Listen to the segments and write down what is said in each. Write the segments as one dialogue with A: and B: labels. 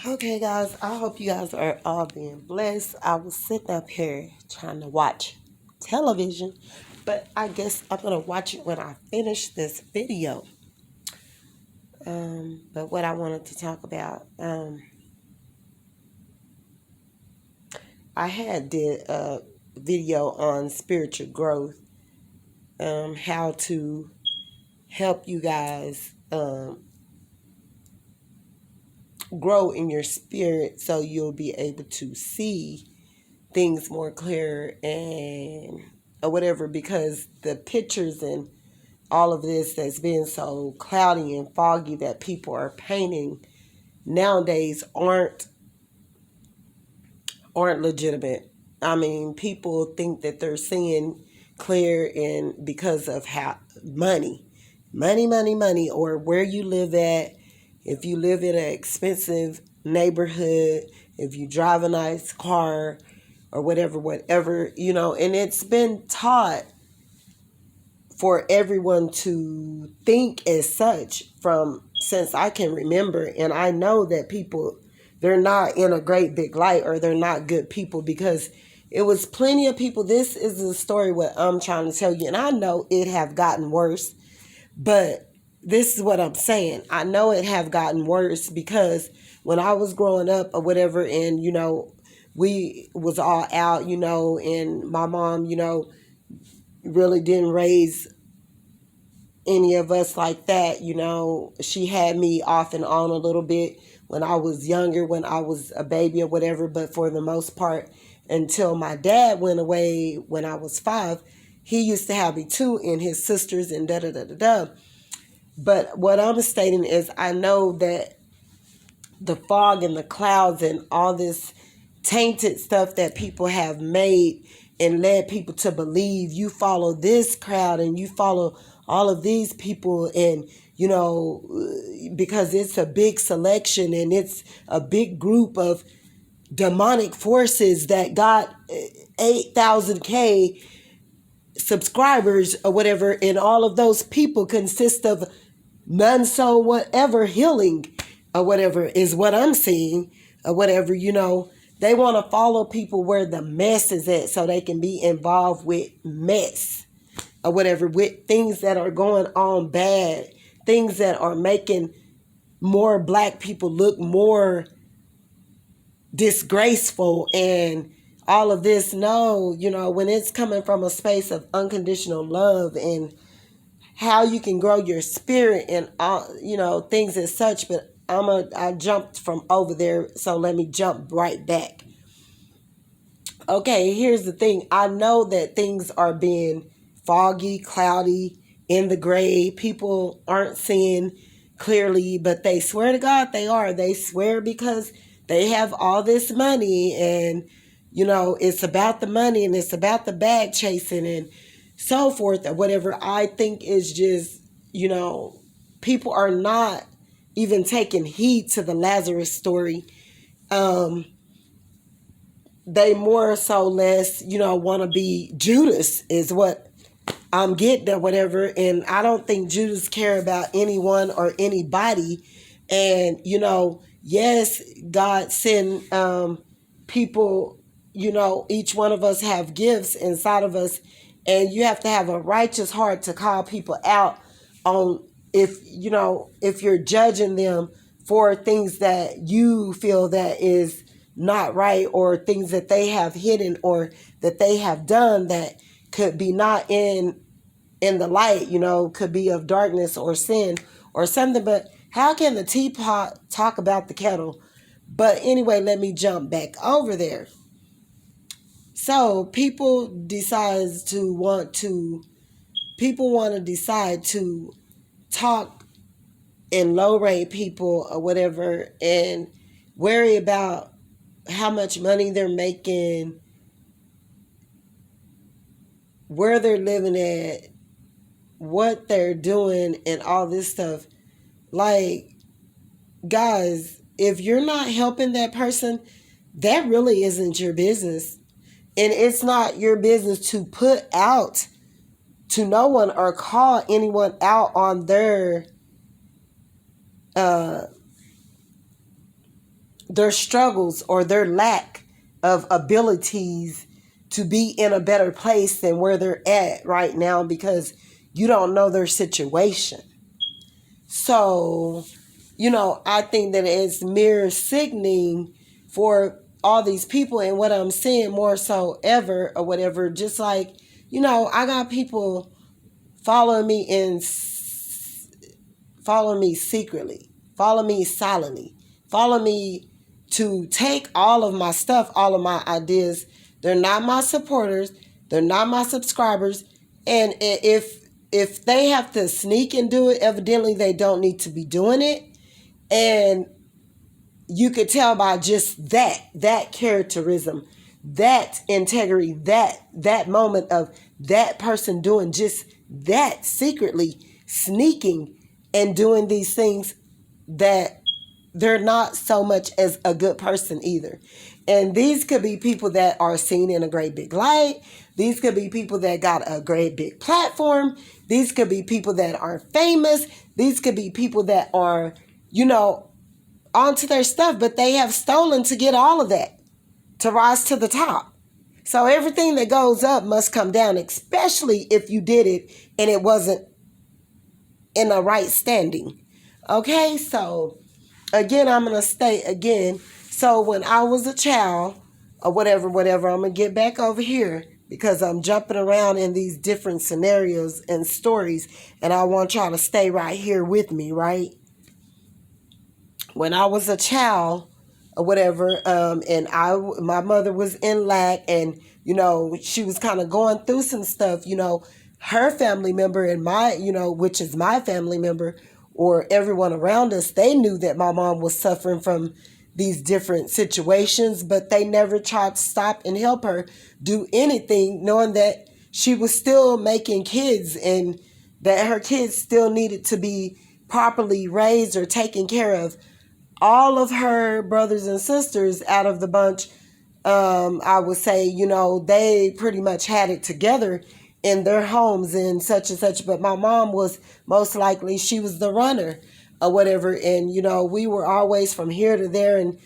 A: Okay, guys, I hope you guys are all being blessed. I was sitting up here trying to watch television, but I guess I'm going to watch it when I finish this video. But what I wanted to talk about, I had did a video on spiritual growth, how to help you guys grow in your spirit so you'll be able to see things more clear and or whatever, because the pictures and all of this that's been so cloudy and foggy that people are painting nowadays aren't legitimate. I mean, people think that they're seeing clear and because of how money, or where you live at. If you live in an expensive neighborhood, if you drive a nice car, or whatever, and it's been taught for everyone to think as such from since I can remember. And I know that people, they're not in a great big light, or they're not good people, because it was plenty of people. This is the story what I'm trying to tell you. And I know it have gotten worse, but this is what I'm saying. I know it have gotten worse because when I was growing up or whatever, and we was all out, and my mom, really didn't raise any of us like that. She had me off and on a little bit when I was younger, when I was a baby or whatever, but for the most part, until my dad went away when I was 5, he used to have me too, and his sisters, and da da da da da. But what I'm stating is, I know that the fog and the clouds and all this tainted stuff that people have made and led people to believe, you follow this crowd and you follow all of these people, and because it's a big selection and it's a big group of demonic forces that got 8,000K subscribers or whatever, and all of those people consist of none so whatever healing or whatever, is what I'm seeing or whatever. They want to follow people where the mess is at so they can be involved with mess or whatever, with things that are going on bad, things that are making more black people look more disgraceful and all of this. No, when it's coming from a space of unconditional love and how you can grow your spirit and all, things as such. But I jumped from over there, so let me jump right back. Okay, here's the thing. I know that things are being foggy, cloudy, in the gray. People aren't seeing clearly, but they swear to God they are. They swear because they have all this money, and it's about the money and it's about the bag chasing and so forth or whatever. I think is just, people are not even taking heed to the Lazarus story. They more so less, want to be Judas is what I'm getting or whatever. And I don't think Judas care about anyone or anybody. And, yes, God send people, each one of us have gifts inside of us. And you have to have a righteous heart to call people out on if you're judging them for things that you feel that is not right, or things that they have hidden or that they have done that could be not in the light, could be of darkness or sin or something. But how can the teapot talk about the kettle? But anyway, let me jump back over there. So people want to decide to talk and low rate people or whatever, and worry about how much money they're making, where they're living at, what they're doing, and all this stuff. Like, guys, if you're not helping that person, that really isn't your business. And it's not your business to put out to no one or call anyone out on their their struggles or their lack of abilities to be in a better place than where they're at right now because you don't know their situation. So, I think that it's mirror signaling for all these people. And what I'm seeing more so ever or whatever, just like, I got people following me follow me secretly, follow me silently, follow me to take all of my stuff, all of my ideas. They're not my supporters, they're not my subscribers, and if they have to sneak and do it, evidently they don't need to be doing it. And you could tell by just that characterism, that integrity, that moment of that person doing just that, secretly sneaking and doing these things, that they're not so much as a good person either. And these could be people that are seen in a great big light. These could be people that got a great big platform. These could be people that are famous. These could be people that are, onto their stuff, but they have stolen to get all of that, to rise to the top. So everything that goes up must come down, especially if you did it and it wasn't in the right standing. Okay, so again, I'm going to state again. So when I was a child or whatever, I'm going to get back over here because I'm jumping around in these different scenarios and stories, and I want y'all to stay right here with me, right? When I was a child or whatever, and my mother was in lack, and she was kind of going through some stuff. Her family member and my, which is my family member, or everyone around us, they knew that my mom was suffering from these different situations, but they never tried to stop and help her do anything, knowing that she was still making kids and that her kids still needed to be properly raised or taken care of. All of her brothers and sisters out of the bunch, I would say, they pretty much had it together in their homes and such. But my mom was most likely, she was the runner or whatever. And, we were always from here to there and,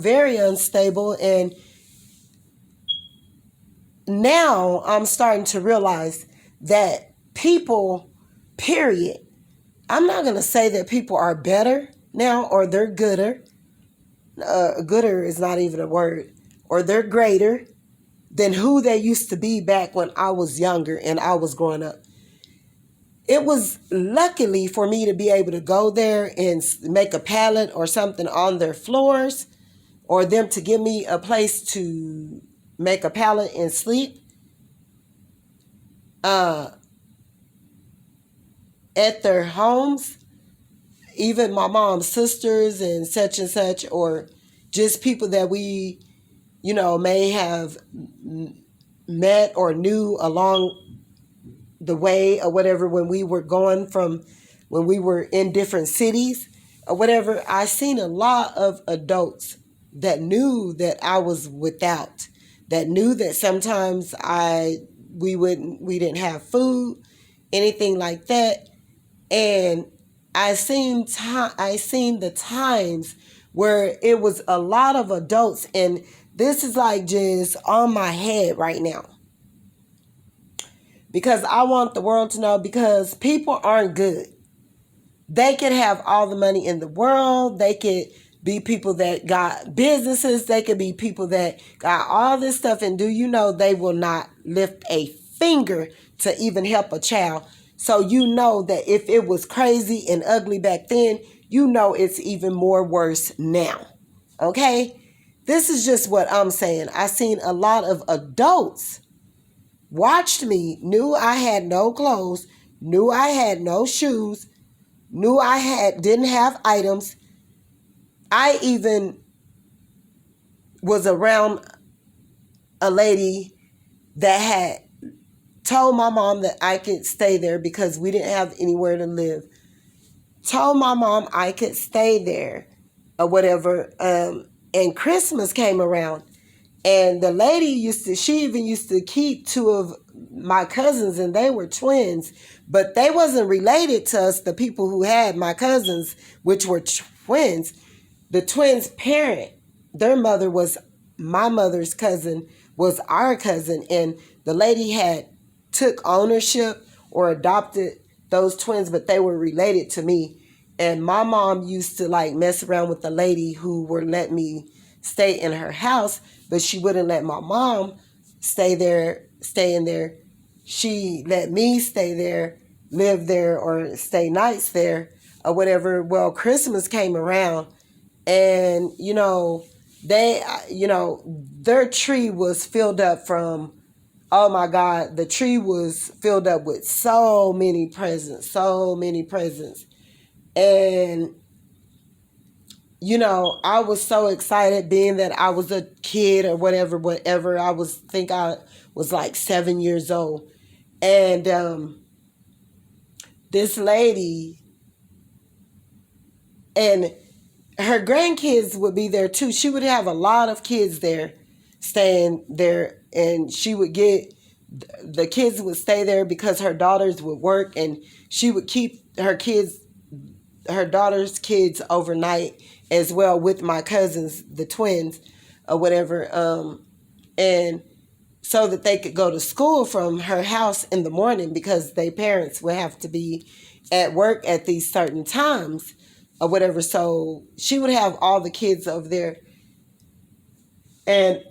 A: very unstable. And now I'm starting to realize that people, period. I'm not going to say that people are better now or they're gooder. Gooder is not even a word. Or they're greater than who they used to be back when I was younger and I was growing up. It was luckily for me to be able to go there and make a pallet or something on their floors, or them to give me a place to make a pallet and sleep at their homes. Even my mom's sisters and such, or just people that we, may have met or knew along the way or whatever, when we were in different cities or whatever. I seen a lot of adults that knew that I was without, that knew that sometimes we didn't have food, anything like that. And I seen the times where it was a lot of adults, and this is like just on my head right now, because I want the world to know, because people aren't good. They could have all the money in the world. They could be people that got businesses. They could be people that got all this stuff, and do you know they will not lift a finger to even help a child. So that if it was crazy and ugly back then, it's even more worse now. Okay? This is just what I'm saying. I seen a lot of adults watched me, knew I had no clothes, knew I had no shoes, knew I didn't have items. I even was around a lady that had told my mom that I could stay there because we didn't have anywhere to live. Told my mom I could stay there or whatever. And Christmas came around, and the lady she even used to keep two of my cousins, and they were twins, but they wasn't related to us, the people who had my cousins, which were twins. The twins' parent their mother was my mother's cousin, was our cousin, and the lady had took ownership or adopted those twins, but they were related to me. And my mom used to like mess around with the lady who would let me stay in her house, but she wouldn't let my mom stay in there. She let me stay there, live there, or stay nights there, or whatever. Well, Christmas came around, and their tree was filled up from, oh my God, the tree was filled up with so many presents, so many presents. And I was so excited, being that I was a kid or whatever. I was like 7 years old. And this lady and her grandkids would be there too. She would have a lot of kids there, staying there, and the kids would stay there because her daughters would work, and she would keep her daughter's kids overnight as well with my cousins, the twins, or whatever, and so that they could go to school from her house in the morning, because their parents would have to be at work at these certain times or whatever. So she would have all the kids over there. And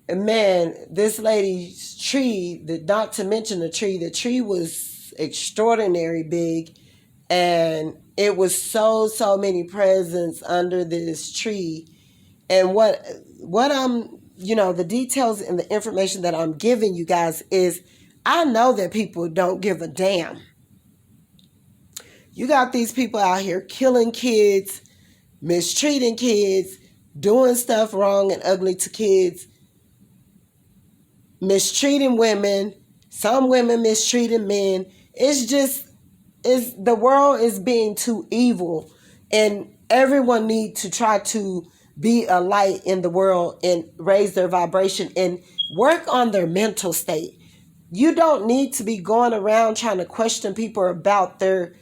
A: man, this lady's tree, not to mention the tree was extraordinary big. And it was so many presents under this tree. And what I'm, the details and the information that I'm giving you guys is, I know that people don't give a damn. You got these people out here killing kids, mistreating kids, doing stuff wrong and ugly to kids, mistreating women, some women mistreating men. The world is being too evil, and everyone needs to try to be a light in the world and raise their vibration and work on their mental state. You don't need to be going around trying to question people about their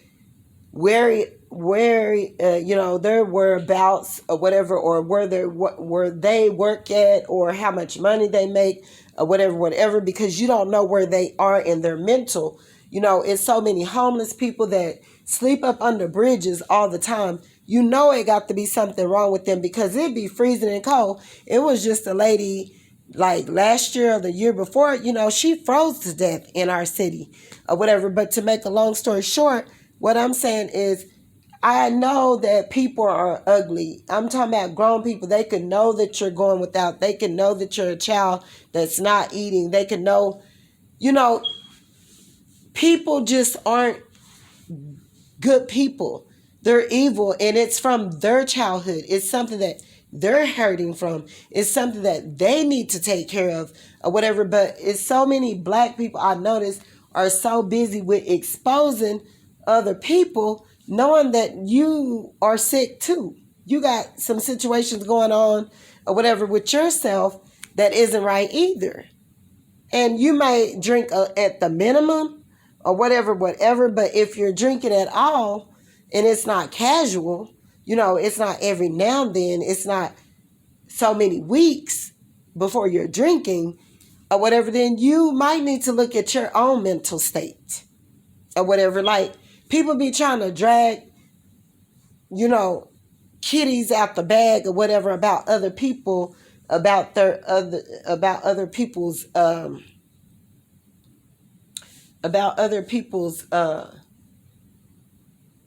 A: their whereabouts or whatever, or where they work at, or how much money they make, or whatever, because you don't know where they are in their mental. It's so many homeless people that sleep up under bridges all the time. It got to be something wrong with them, because it'd be freezing and cold. It was just a lady like last year or the year before, she froze to death in our city or whatever. But to make a long story short, what I'm saying is, I know that people are ugly. I'm talking about grown people. They can know that you're going without. They can know that you're a child that's not eating. They can know, people just aren't good people. They're evil, and it's from their childhood. It's something that they're hurting from. It's something that they need to take care of or whatever. But it's so many black people I noticed are so busy with exposing other people, knowing that you are sick too. You got some situations going on or whatever with yourself that isn't right either. And you may drink at the minimum or whatever, but if you're drinking at all and it's not casual, it's not every now and then, it's not so many weeks before you're drinking or whatever, then you might need to look at your own mental state or whatever. Like, people be trying to drag, kitties out the bag or whatever about other people, about other people's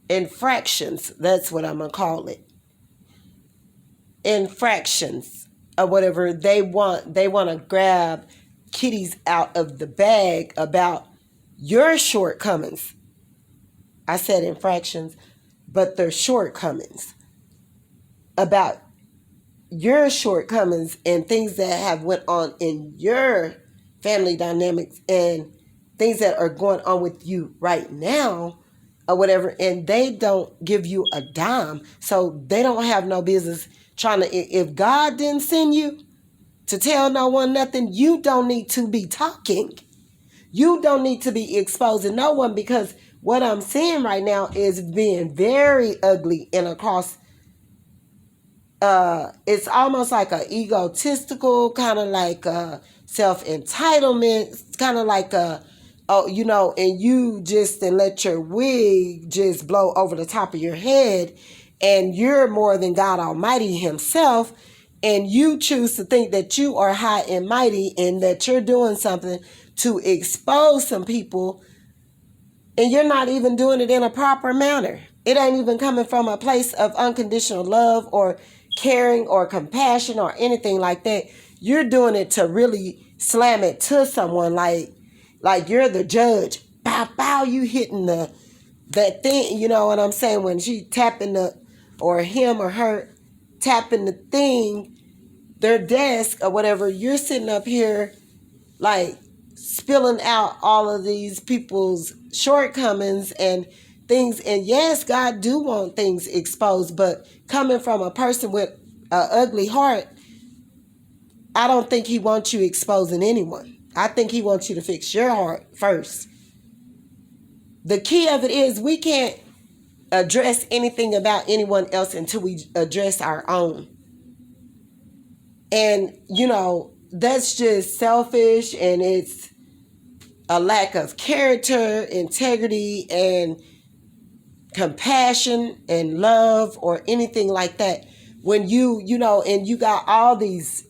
A: infractions. That's what I'm gonna call it. Infractions or whatever. They want to grab kitties out of the bag about your shortcomings. I said infractions, but they're shortcomings, about your shortcomings and things that have went on in your family dynamics and things that are going on with you right now or whatever, and they don't give you a dime. So they don't have no business trying to, if God didn't send you to tell no one nothing, you don't need to be talking. You don't need to be exposing no one, because what I'm seeing right now is being very ugly and across it's almost like a egotistical, kind of like a self-entitlement, kind of like a, oh, and you just and let your wig just blow over the top of your head, and you're more than God Almighty himself, and you choose to think that you are high and mighty and that you're doing something to expose some people, and you're not even doing it in a proper manner. It ain't even coming from a place of unconditional love or caring or compassion or anything like that. You're doing it to really slam it to someone, like you're the judge. Bow, bow, you hitting that thing, you know what I'm saying? When she tapping or him or her tapping the thing, their desk or whatever, you're sitting up here like spilling out all of these people's shortcomings and things. And yes, God do want things exposed, but coming from a person with an ugly heart, I don't think he wants you exposing anyone. I think he wants you to fix your heart first. The key of it is we can't address anything about anyone else until we address our own. And, that's just selfish, and it's a lack of character, integrity, and compassion and love or anything like that. When and you got all these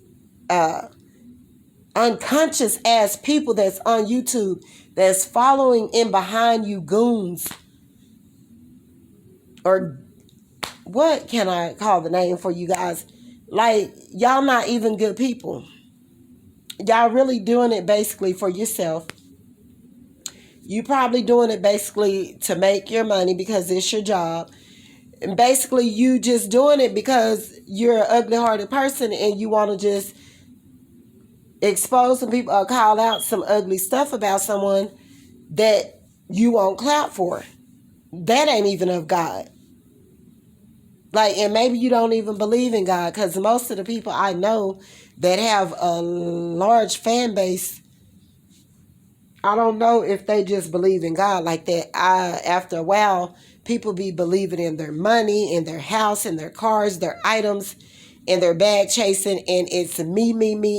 A: unconscious ass people that's on YouTube that's following in behind you goons, or what can I call the name for you guys? Like, y'all not even good people. Y'all really doing it basically for yourself. You probably doing it basically to make your money because it's your job. And basically you just doing it because you're an ugly hearted person and you want to just expose some people or call out some ugly stuff about someone that you won't clap for. That ain't even of God. Like, and maybe you don't even believe in God, because most of the people I know that have a large fan base, I don't know if they just believe in God like that. After a while, people be believing in their money, in their house, in their cars, their items, and their bag chasing, and it's me,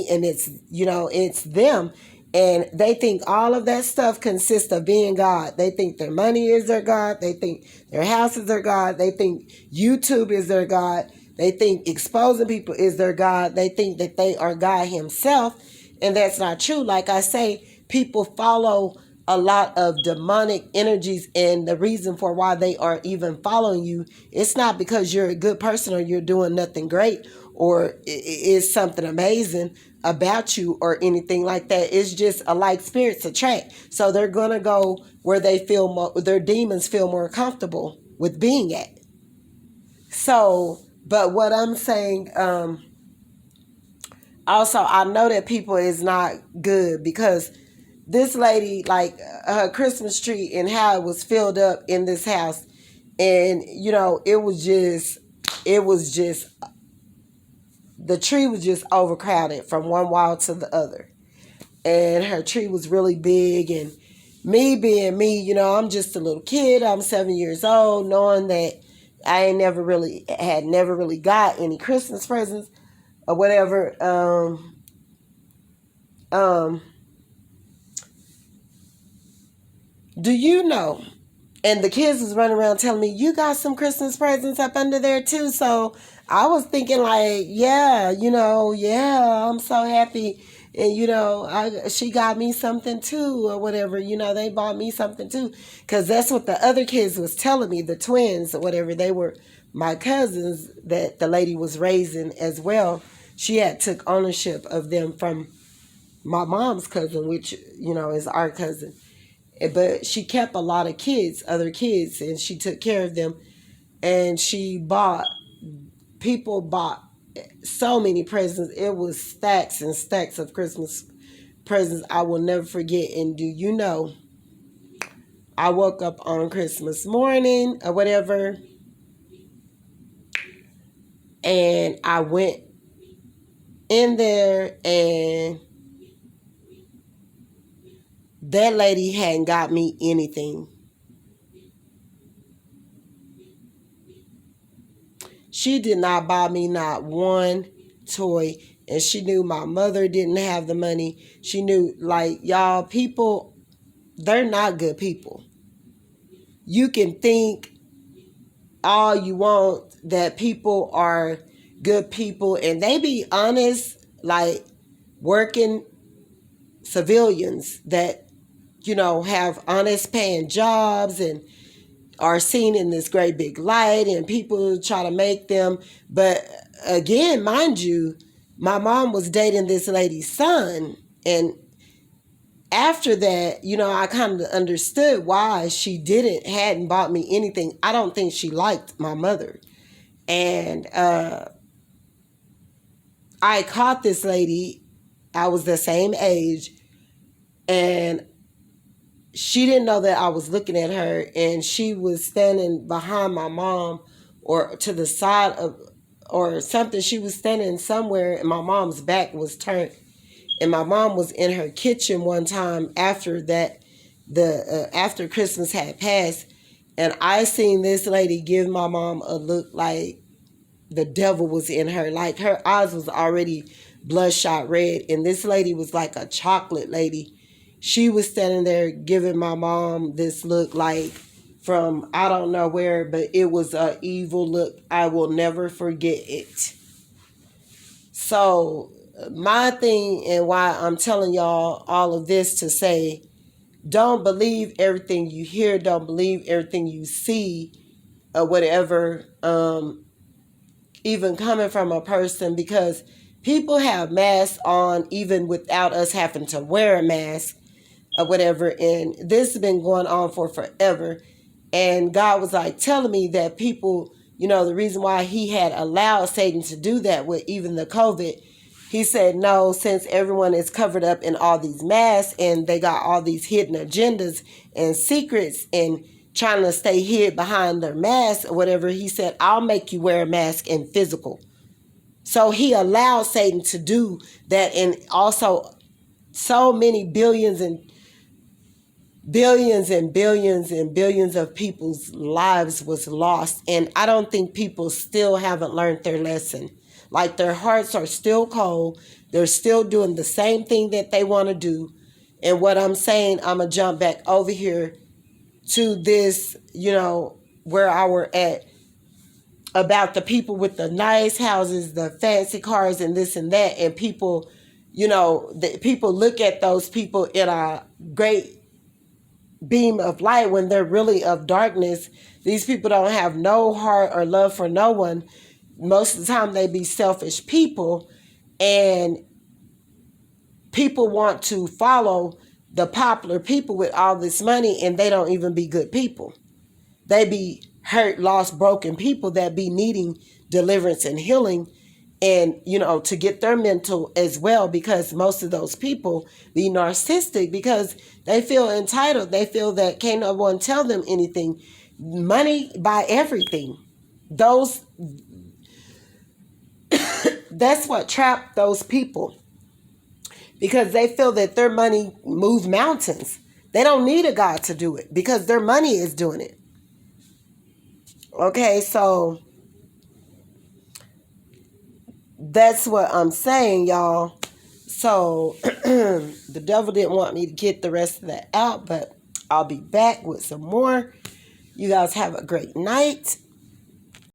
A: and it's them. And they think all of that stuff consists of being God. They think their money is their God. They think their house is their God. They think YouTube is their God. They think exposing people is their God. They think that they are God himself. And that's not true. Like I say, people follow a lot of demonic energies, and the reason for why they are even following you, it's not because you're a good person or you're doing nothing great or is something amazing about you or anything like that. It's just alike spirits attract. So they're going to go where they feel their demons feel more comfortable with being at. So, but what I'm saying, also, I know that people is not good, because this lady, like her Christmas tree and how it was filled up in this house, and it was just the tree was just overcrowded from one wall to the other, and her tree was really big. And me being me, I'm just a little kid. I'm 7 years old, knowing that I ain't never really got any Christmas presents or whatever. Do you know? And the kids was running around telling me, you got some Christmas presents up under there too. So I was thinking like, yeah, yeah, I'm so happy. And, she got me something too or whatever. They bought me something too. Because that's what the other kids was telling me, the twins or whatever. They were my cousins that the lady was raising as well. She had took ownership of them from my mom's cousin, which, is our cousin. But she kept a lot of other kids, and she took care of them. And people bought so many presents. It was stacks and stacks of Christmas presents I will never forget. And do you know, I woke up on Christmas morning or whatever, and I went in there, and that lady hadn't got me anything. She did not buy me not one toy. And she knew my mother didn't have the money. She knew, like, y'all, people, they're not good people. You can think all you want that people are good people, and they be honest, like working civilians that, have honest paying jobs and are seen in this great big light, and people try to make them. But again, mind you, my mom was dating this lady's son, and after that, I kind of understood why she hadn't bought me anything. I don't think she liked my mother. And I caught this lady. I was the same age, and she didn't know that I was looking at her, and she was standing behind my mom or to the side of or something. She was standing somewhere, and my mom's back was turned. And my mom was in her kitchen one time after that, after Christmas had passed, and I seen this lady give my mom a look like the devil was in her. Like, her eyes was already bloodshot red, and this lady was like a chocolate lady. She was standing there giving my mom this look like from I don't know where, but it was a evil look. I will never forget it. So my thing, and why I'm telling y'all all of this, to say, don't believe everything you hear, don't believe everything you see, or whatever, even coming from a person, because people have masks on even without us having to wear a mask or whatever. And this has been going on for forever. And God was like telling me that people, the reason why he had allowed Satan to do that with even the COVID, he said, no, since everyone is covered up in all these masks and they got all these hidden agendas and secrets and trying to stay hid behind their masks or whatever, he said, I'll make you wear a mask in physical. So he allowed Satan to do that. And also, so many billions and billions and billions and billions of people's lives was lost. And I don't think people still haven't learned their lesson. Like, their hearts are still cold. They're still doing the same thing that they want to do. And what I'm saying, I'm going to jump back over here to this, where I were at, about the people with the nice houses, the fancy cars, and this and that. And people, people look at those people in a great beam of light when they're really of darkness. These people don't have no heart or love for no one. Most of the time they be selfish people, and people want to follow the popular people with all this money, and they don't even be good people. They be hurt, lost, broken people that be needing deliverance and healing, and to get their mental as well, because most of those people be narcissistic because they feel entitled. They feel that can't no one tell them anything. Money buy everything. That's what trapped those people, because they feel that their money moves mountains. They don't need a God to do it because their money is doing it. Okay, so that's what I'm saying, y'all. So the devil didn't want me to get the rest of that out, but I'll be back with some more. You guys have a great night.